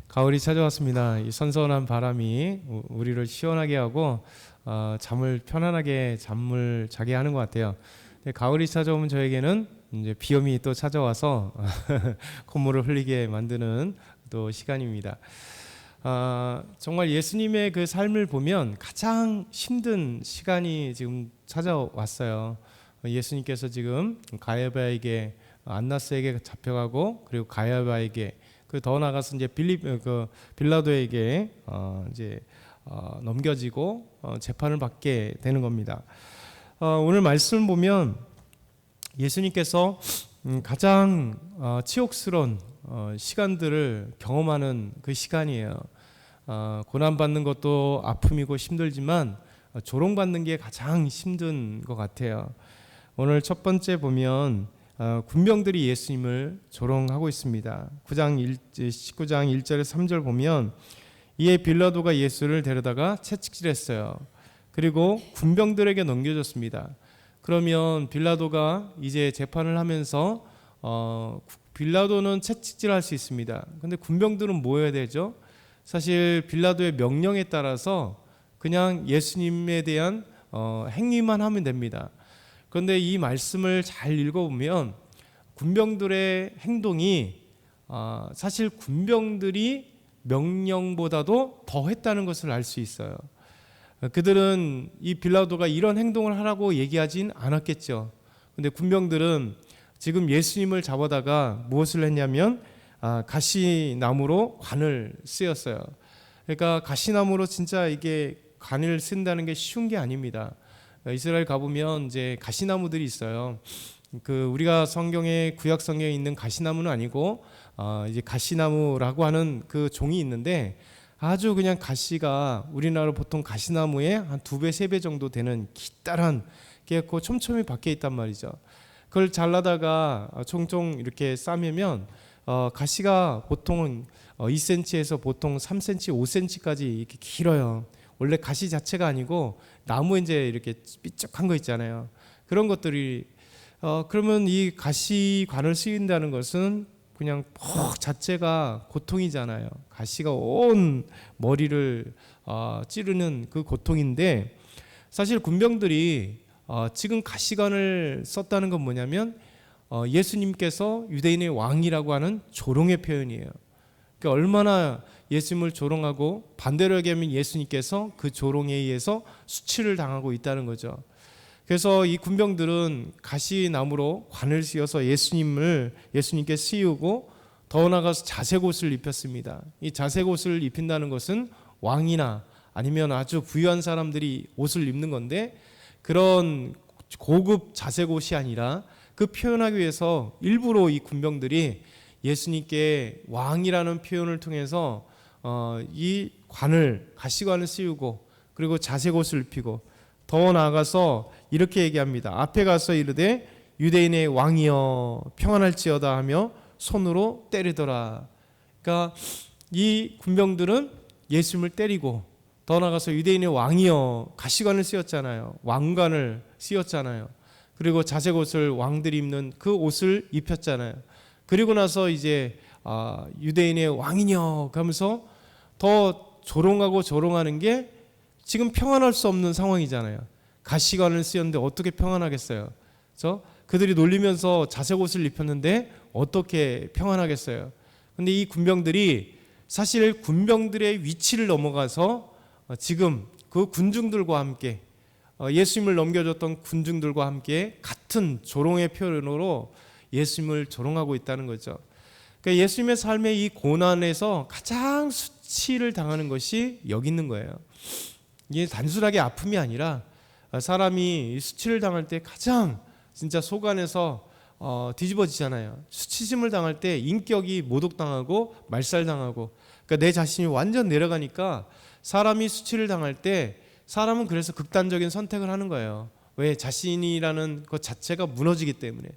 가을이 찾아왔습니다. 이 선선한 바람이 우리를 시원하게 하고 잠을 편안하게 잠을 자게 하는 것 같아요. 가을이 찾아오면 저에게는 이제 비염이 또 찾아와서 콧물을 흘리게 만드는 또 시간입니다. 정말 예수님의 그 삶을 보면 가장 힘든 시간이 지금 찾아왔어요. 예수님께서 지금 가야바에게 안나스에게 잡혀가고, 그리고 가야바에게, 더 나아가서 이제 빌라도에게 넘겨지고 재판을 받게 되는 겁니다. 오늘 말씀을 보면 예수님께서 가장 치욕스러운 시간들을 경험하는 그 시간이에요. 고난받는 것도 아픔이고 힘들지만 조롱받는 게 가장 힘든 것 같아요. 오늘 첫 번째 보면 군병들이 예수님을 조롱하고 있습니다. 19장 1절에서 3절 보면 이에 빌라도가 예수를 데려다가 채찍질했어요. 그리고 군병들에게 넘겨줬습니다. 그러면 빌라도가 이제 재판을 하면서 빌라도는 채찍질할 수 있습니다. 근데 군병들은 뭐 해야 되죠? 사실 빌라도의 명령에 따라서 그냥 예수님에 대한 행위만 하면 됩니다. 그런데 이 말씀을 잘 읽어보면 군병들의 행동이 사실 군병들이 명령보다도 더 했다는 것을 알 수 있어요. 그들은 이 빌라도가 이런 행동을 하라고 얘기하진 않았겠죠. 근데 군병들은 지금 예수님을 잡아다가 무엇을 했냐면 가시나무로 관을 쓰였어요. 그러니까 가시나무로 진짜 이게 관을 쓴다는 게 쉬운 게 아닙니다. 이스라엘 가보면 이제 가시나무들이 있어요. 우리가 성경에, 구약 성경에 있는 가시나무는 아니고 이제 가시나무라고 하는 그 종이 있는데, 아주 그냥 가시가 우리나라 보통 가시나무의 한 2배, 3배 정도 되는 기다란 게 그 촘촘히 박혀 있단 말이죠. 그걸 잘라다가 총총 이렇게 싸매면 가시가 보통 2cm에서 보통 3cm, 5cm까지 이렇게 길어요. 원래 가시 자체가 아니고 나무에 이제 이렇게 삐쭉한 거 있잖아요. 그런 것들이 그러면 이 가시관을 쓰인다는 것은 그냥 자체가 고통이잖아요. 가시가 온 머리를 찌르는 그 고통인데, 사실 군병들이 지금 가시관을 썼다는 건 뭐냐면 예수님께서 유대인의 왕이라고 하는 조롱의 표현이에요. 그러니까 얼마나 예수님을 조롱하고, 반대로 얘기하면 예수님께서 그 조롱에 의해서 수치를 당하고 있다는 거죠. 그래서 이 군병들은 가시나무로 관을 씌워서 예수님께 씌우고, 더 나아가서 자색옷을 입혔습니다. 이 자색옷을 입힌다는 것은 왕이나 아니면 아주 부유한 사람들이 옷을 입는 건데, 그런 고급 자색옷이 아니라 그 표현하기 위해서 일부러 이 군병들이 예수님께 왕이라는 표현을 통해서 이 가시관을 씌우고, 그리고 자색옷을 입히고, 더 나아가서 이렇게 얘기합니다. 앞에 가서 이르되 유대인의 왕이여 평안할지어다 하며 손으로 때리더라. 그러니까 이 군병들은 예수님을 때리고, 더 나아가서 유대인의 왕이여, 가시관을 씌웠잖아요. 왕관을 씌웠잖아요. 그리고 자색옷을 왕들이 입는 그 옷을 입혔잖아요. 그리고 나서 이제 유대인의 왕이여 하면서 더 조롱하고 조롱하는 게, 지금 평안할 수 없는 상황이잖아요. 가시관을 쓰였는데 어떻게 평안하겠어요? 그들이 놀리면서 자색옷을 입혔는데 어떻게 평안하겠어요? 근데 이 군병들이 사실 군병들의 위치를 넘어가서 지금 그 군중들과 함께, 예수님을 넘겨줬던 군중들과 함께 같은 조롱의 표현으로 예수님을 조롱하고 있다는 거죠. 그러니까 예수님의 삶의 이 고난에서 가장 수치를 당하는 것이 여기 있는 거예요. 이게 단순하게 아픔이 아니라 사람이 수치를 당할 때 가장 진짜 속 안에서 뒤집어지잖아요. 수치심을 당할 때 인격이 모독당하고 말살당하고, 그러니까 내 자신이 완전 내려가니까 사람이 수치를 당할 때 사람은 그래서 극단적인 선택을 하는 거예요. 왜? 자신이라는 것 자체가 무너지기 때문에.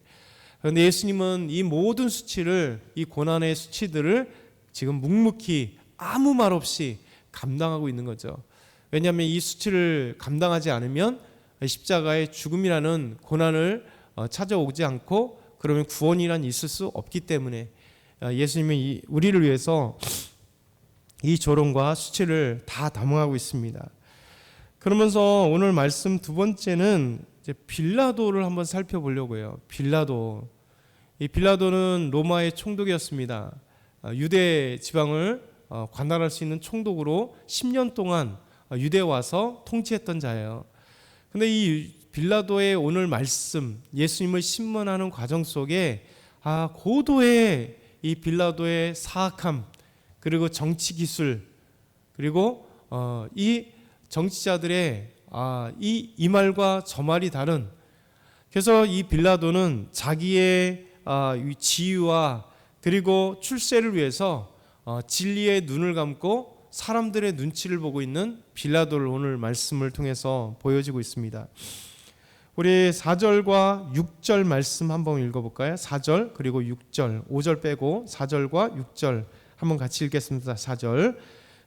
그런데 예수님은 이 모든 수치를, 이 고난의 수치들을 지금 묵묵히 아무 말 없이 감당하고 있는 거죠. 왜냐하면 이 수치를 감당하지 않으면 십자가의 죽음이라는 고난을 찾아오지 않고, 그러면 구원이란 있을 수 없기 때문에 예수님은 우리를 위해서 이 조롱과 수치를 다 담아가고 있습니다. 그러면서 오늘 말씀 두 번째는 이제 빌라도를 한번 살펴보려고 해요. 빌라도. 이 빌라도는 로마의 총독이었습니다. 유대 지방을 관할할 수 있는 총독으로 10년 동안 유대에 와서 통치했던 자예요. 근데 이 빌라도의 오늘 말씀, 예수님을 신문하는 과정 속에 고도의 이 빌라도의 사악함, 그리고 정치 기술, 그리고 이 정치자들의 이 말과 저 말이 다른, 그래서 이 빌라도는 자기의 지위와 그리고 출세를 위해서 진리의 눈을 감고 사람들의 눈치를 보고 있는 빌라도를 오늘 말씀을 통해서 보여지고 있습니다. 우리 4절과 6절 말씀 한번 읽어볼까요? 4절 그리고 6절, 5절 빼고 4절과 6절 한번 같이 읽겠습니다. 4절.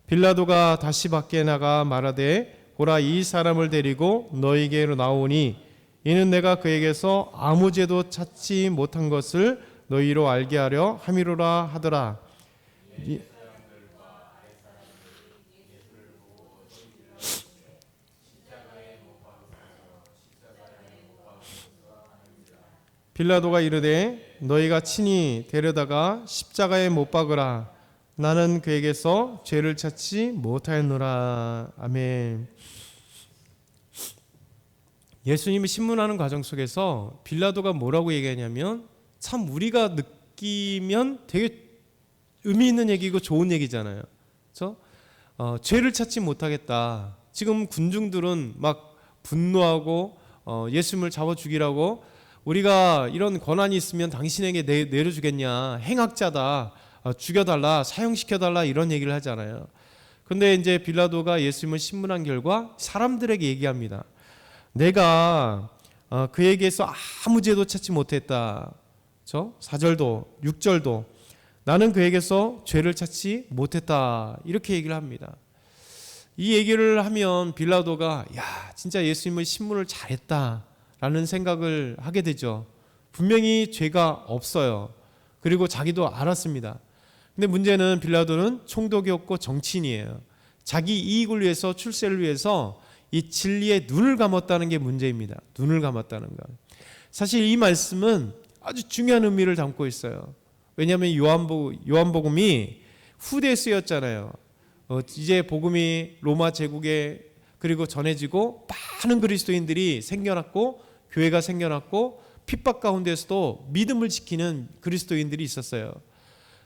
빌라도가 다시 밖에 나가 말하되 보라, 이 사람을 데리고 너희에게로 나오니 이는 내가 그에게서 아무 죄도 찾지 못한 것을 너희로 알게 하려 함이로라 하더라. 빌라도가 이르되 너희가 친히 데려다가 십자가에 못 박으라. 나는 그에게서 죄를 찾지 못하였노라. 아멘. 예수님이 신문하는 과정 속에서 빌라도가 뭐라고 얘기하냐면, 참 우리가 느끼면 되게 의미 있는 얘기고 좋은 얘기잖아요. 그렇죠? 죄를 찾지 못하겠다. 지금 군중들은 막 분노하고 예수님을 잡아 죽이라고, 우리가 이런 권한이 있으면 당신에게 내려주겠냐, 행악자다, 죽여달라, 사형시켜달라, 이런 얘기를 하잖아요. 근데 이제 빌라도가 예수님을 신문한 결과 사람들에게 얘기합니다. 내가 그에게서 아무 죄도 찾지 못했다. 그렇죠? 4절도 6절도 나는 그에게서 죄를 찾지 못했다, 이렇게 얘기를 합니다. 이 얘기를 하면 빌라도가 진짜 예수님의 신문을 잘했다 라는 생각을 하게 되죠. 분명히 죄가 없어요. 그리고 자기도 알았습니다. 근데 문제는 빌라도는 총독이었고 정치인이에요. 자기 이익을 위해서, 출세를 위해서 이 진리의 눈을 감았다는 게 문제입니다. 눈을 감았다는 것. 사실 이 말씀은 아주 중요한 의미를 담고 있어요. 왜냐하면 요한복음이 후대에 쓰였잖아요. 이제 복음이 로마 제국에 그리고 전해지고 많은 그리스도인들이 생겨났고 교회가 생겨났고 핍박 가운데서도 믿음을 지키는 그리스도인들이 있었어요.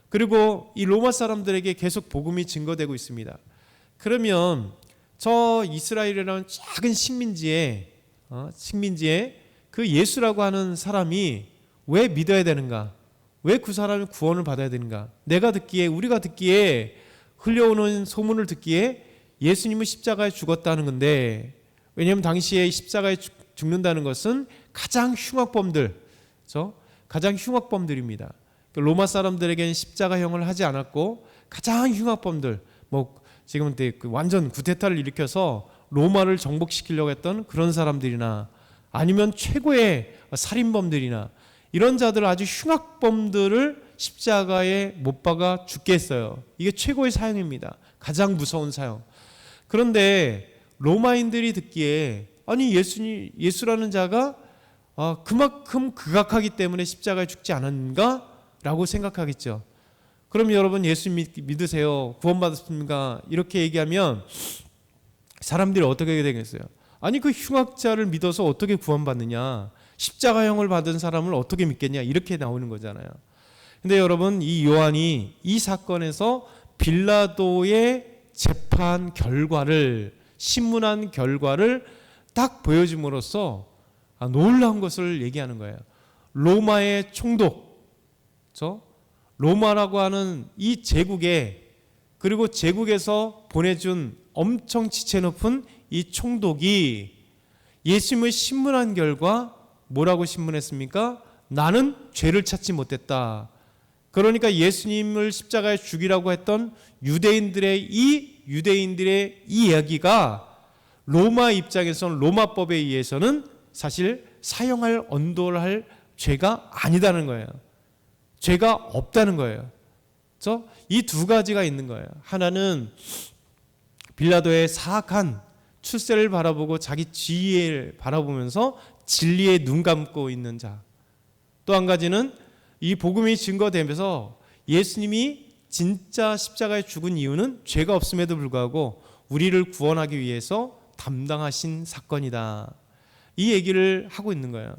그리고 이 로마 사람들에게 계속 복음이 증거되고 있습니다. 그러면 저 이스라엘이라는 작은 식민지에 그 예수라고 하는 사람이 왜 믿어야 되는가? 왜 그 사람이 구원을 받아야 되는가? 우리가 듣기에, 흘려오는 소문을 듣기에 예수님은 십자가에 죽었다는 건데, 왜냐하면 당시에 십자가에 죽는다는 것은 가장 흉악범들, 그렇죠? 가장 흉악범들입니다. 로마 사람들에게는 십자가형을 하지 않았고 가장 흉악범들, 지금은 완전 구테타를 일으켜서 로마를 정복시키려고 했던 그런 사람들이나, 아니면 최고의 살인범들이나, 이런 자들, 아주 흉악범들을 십자가에 못 박아 죽게 했어요. 이게 최고의 사형입니다. 가장 무서운 사형. 그런데 로마인들이 듣기에, 아니 예수라는 자가 그만큼 극악하기 때문에 십자가에 죽지 않았는가? 라고 생각하겠죠. 그럼 여러분 예수 믿으세요, 구원받았습니까? 이렇게 얘기하면 사람들이 어떻게 되겠어요? 아니 그 흉악자를 믿어서 어떻게 구원받느냐, 십자가형을 받은 사람을 어떻게 믿겠냐, 이렇게 나오는 거잖아요. 근데 여러분, 이 요한이 이 사건에서 빌라도의 재판 결과를, 신문한 결과를 딱 보여줌으로써 놀라운 것을 얘기하는 거예요. 로마의 총독, 로마라고 하는 이 제국에, 그리고 제국에서 보내준 엄청 지체 높은 이 총독이 예수님을 신문한 결과 뭐라고 신문했습니까? 나는 죄를 찾지 못했다. 그러니까 예수님을 십자가에 죽이라고 했던 유대인들의 이 이야기가 로마 입장에서는, 로마법에 의해서는 사실 사형할, 언도할 죄가 아니다는 거예요. 죄가 없다는 거예요. 이 두 가지가 있는 거예요. 하나는 빌라도의 사악한 출세를 바라보고 자기 지위를 바라보면서 진리에 눈 감고 있는 자. 또 한 가지는 이 복음이 증거되면서 예수님이 진짜 십자가에 죽은 이유는 죄가 없음에도 불구하고 우리를 구원하기 위해서 담당하신 사건이다. 이 얘기를 하고 있는 거예요.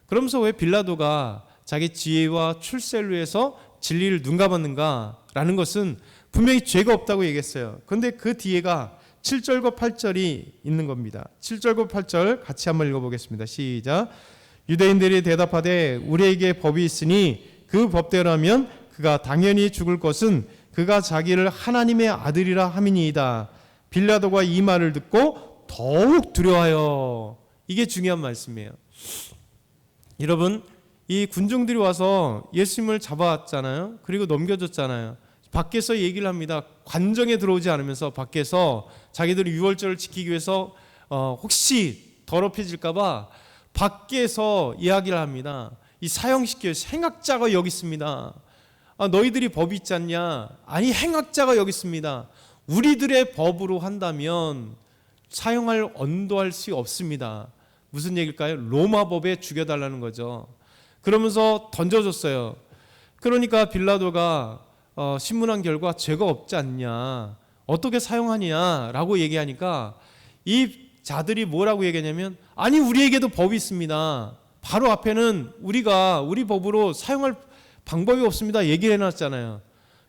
그러면서 왜 빌라도가 자기 지혜와 출세를 위해서 진리를 눈감았는가라는 것은 분명히 죄가 없다고 얘기했어요. 그런데 그 뒤에가 7절과 8절이 있는 겁니다. 7절과 8절 같이 한번 읽어보겠습니다. 시작. 유대인들이 대답하되 우리에게 법이 있으니 그 법대로라면 그가 당연히 죽을 것은 그가 자기를 하나님의 아들이라 함이니이다. 빌라도가 이 말을 듣고 더욱 두려워하여. 이게 중요한 말씀이에요. 여러분, 이 군중들이 와서 예수님을 잡아왔잖아요. 그리고 넘겨줬잖아요. 밖에서 얘기를 합니다. 관정에 들어오지 않으면서 밖에서 자기들이 유월절을 지키기 위해서 혹시 더럽혀질까 봐 밖에서 이야기를 합니다. 이 사형시켜요. 행악자가 여기 있습니다. 너희들이 법이 있지 않냐? 아니, 행악자가 여기 있습니다. 우리들의 법으로 한다면 사형할 언도할 수 없습니다. 무슨 얘기일까요? 로마 법에 죽여달라는 거죠. 그러면서 던져줬어요. 그러니까 빌라도가 신문한 결과 죄가 없지 않냐, 어떻게 사용하냐라고 얘기하니까 이 자들이 뭐라고 얘기하냐면, 아니 우리에게도 법이 있습니다. 바로 앞에는 우리 법으로 사용할 방법이 없습니다 얘기를 해놨잖아요.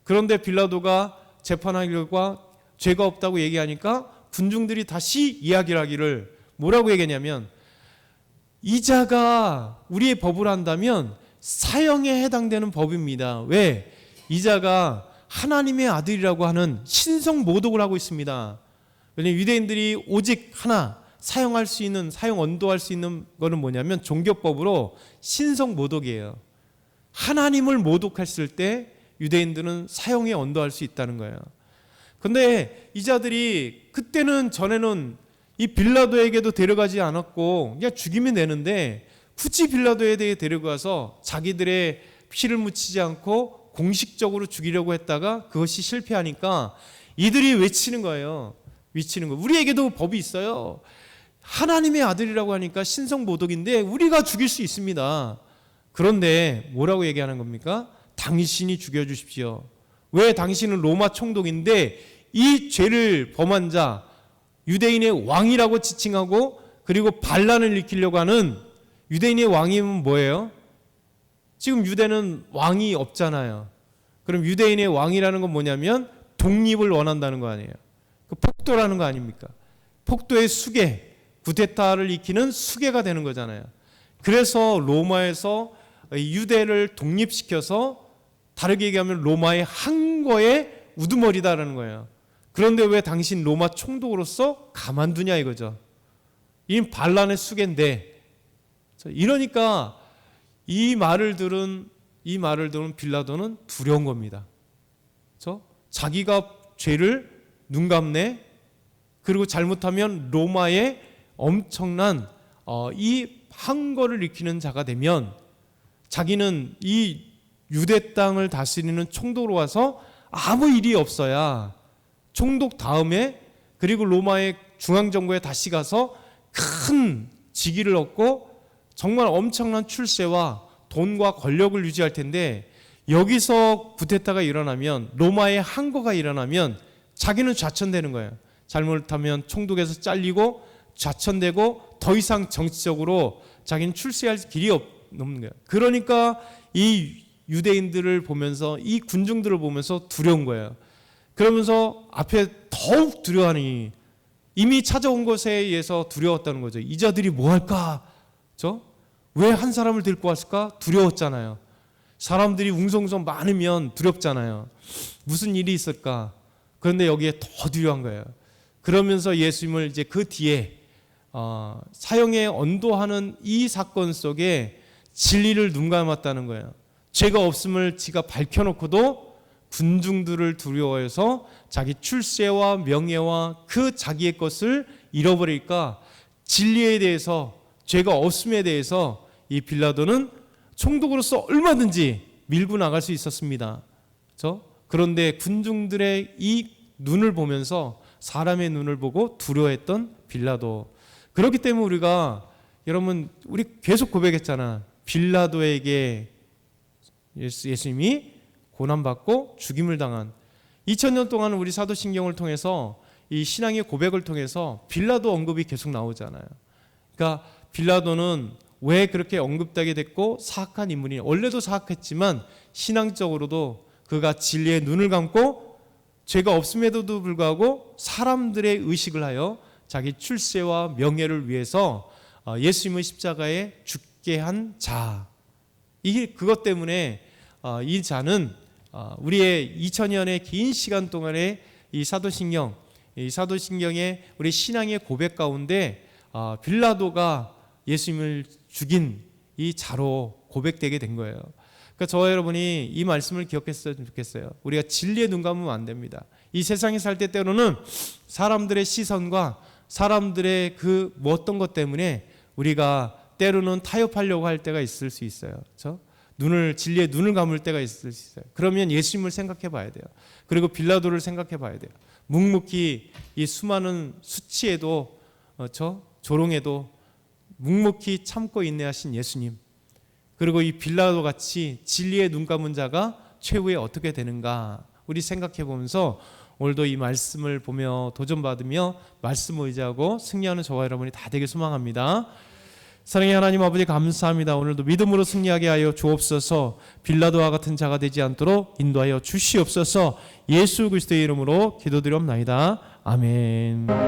그런데 빌라도가 재판한 결과 죄가 없다고 얘기하니까 군중들이 다시 이야기를 하기를 뭐라고 얘기하냐면, 이자가 우리의 법을 한다면 사형에 해당되는 법입니다. 왜? 이자가 하나님의 아들이라고 하는 신성 모독을 하고 있습니다. 왜냐하면 유대인들이 오직 하나 사용할 수 있는, 사용 언도할 수 있는 거는 뭐냐면 종교법으로 신성 모독이에요. 하나님을 모독했을 때 유대인들은 사용에 언도할 수 있다는 거예요. 근데 이 자들이 그때는 전에는 이 빌라도에게도 데려가지 않았고 그냥 죽이면 되는데 굳이 빌라도에 대해 데려가서 자기들의 피를 묻히지 않고 공식적으로 죽이려고 했다가 그것이 실패하니까 이들이 외치는 거예요. 우리에게도 법이 있어요. 하나님의 아들이라고 하니까 신성 모독인데 우리가 죽일 수 있습니다. 그런데 뭐라고 얘기하는 겁니까? 당신이 죽여주십시오. 왜? 당신은 로마 총독인데 이 죄를 범한 자, 유대인의 왕이라고 지칭하고 그리고 반란을 일으키려고 하는 유대인의 왕이면 뭐예요? 지금 유대는 왕이 없잖아요. 그럼 유대인의 왕이라는 건 뭐냐면 독립을 원한다는 거 아니에요. 그 폭도라는 거 아닙니까? 폭도의 수괴, 구데타를 일으키는 수괴가 되는 거잖아요. 그래서 로마에서 유대를 독립시켜서 다르게 얘기하면 로마의 항거의 우두머리다라는 거예요. 그런데 왜 당신 로마 총독으로서 가만두냐 이거죠. 이 반란의 수괴인데. 이러니까 이 말을 들은 빌라도는 두려운 겁니다. 자기가 죄를 눈감네. 그리고 잘못하면 로마의 엄청난 이 항거를 일으키는 자가 되면 자기는 이 유대 땅을 다스리는 총독으로 와서 아무 일이 없어야 총독 다음에 그리고 로마의 중앙정부에 다시 가서 큰 직위를 얻고 정말 엄청난 출세와 돈과 권력을 유지할 텐데, 여기서 구데타가 일어나면, 로마의 항거가 일어나면 자기는 좌천되는 거예요. 잘못하면 총독에서 잘리고 좌천되고 더 이상 정치적으로 자기는 출세할 길이 없는 거예요. 그러니까 이 유대인들을 보면서, 이 군중들을 보면서 두려운 거예요. 그러면서 앞에 더욱 두려워하니, 이미 찾아온 것에 의해서 두려웠다는 거죠. 이 자들이 뭐 할까? 왜 한 사람을 데리고 왔을까? 두려웠잖아요. 사람들이 웅성웅성 많으면 두렵잖아요. 무슨 일이 있을까? 그런데 여기에 더 두려운 거예요. 그러면서 예수님을 이제 그 뒤에 사형에 언도하는 이 사건 속에 진리를 눈감았다는 거예요. 죄가 없음을 지가 밝혀놓고도 군중들을 두려워해서 자기 출세와 명예와 그 자기의 것을 잃어버릴까, 진리에 대해서, 죄가 없음에 대해서 이 빌라도는 총독으로서 얼마든지 밀고 나갈 수 있었습니다. 그런데 군중들의 이 눈을 보면서 사람의 눈을 보고 두려워했던 빌라도. 그렇기 때문에 우리가 여러분 우리 계속 고백했잖아. 빌라도에게 예수님이 고난받고 죽임을 당한 2000년 동안 우리 사도신경을 통해서 이 신앙의 고백을 통해서 빌라도 언급이 계속 나오잖아요. 그러니까 빌라도는 왜 그렇게 언급되게 됐고 사악한 인물이 원래도 사악했지만 신앙적으로도 그가 진리의 눈을 감고 죄가 없음에도 불구하고 사람들의 의식을 하여 자기 출세와 명예를 위해서 예수님의 십자가에 죽게 한 자. 이게 그것 때문에 이 자는 우리의 2000년의 긴 시간 동안의 이 사도신경의 우리 신앙의 고백 가운데 빌라도가 예수님을 죽인 이 자로 고백되게 된 거예요. 그러니까 저와 여러분이 이 말씀을 기억했으면 좋겠어요. 우리가 진리에 눈 감으면 안 됩니다. 이 세상에 살 때 때로는 사람들의 시선과 사람들의 그 어떤 것 때문에 우리가 때로는 타협하려고 할 때가 있을 수 있어요. 그렇죠? 진리의 눈을 감을 때가 있을 수 있어요. 그러면 예수님을 생각해 봐야 돼요. 그리고 빌라도를 생각해 봐야 돼요. 묵묵히 이 수많은 수치에도 조롱에도 묵묵히 참고 인내하신 예수님, 그리고 이 빌라도 같이 진리의 눈 감은 자가 최후에 어떻게 되는가 우리 생각해 보면서 오늘도 이 말씀을 보며 도전받으며 말씀 의지하고 승리하는 저와 여러분이 다 되길 소망합니다. 사랑의 하나님 아버지 감사합니다. 오늘도 믿음으로 승리하게 하여 주옵소서. 빌라도와 같은 자가 되지 않도록 인도하여 주시옵소서. 예수 그리스도의 이름으로 기도드리옵나이다. 아멘.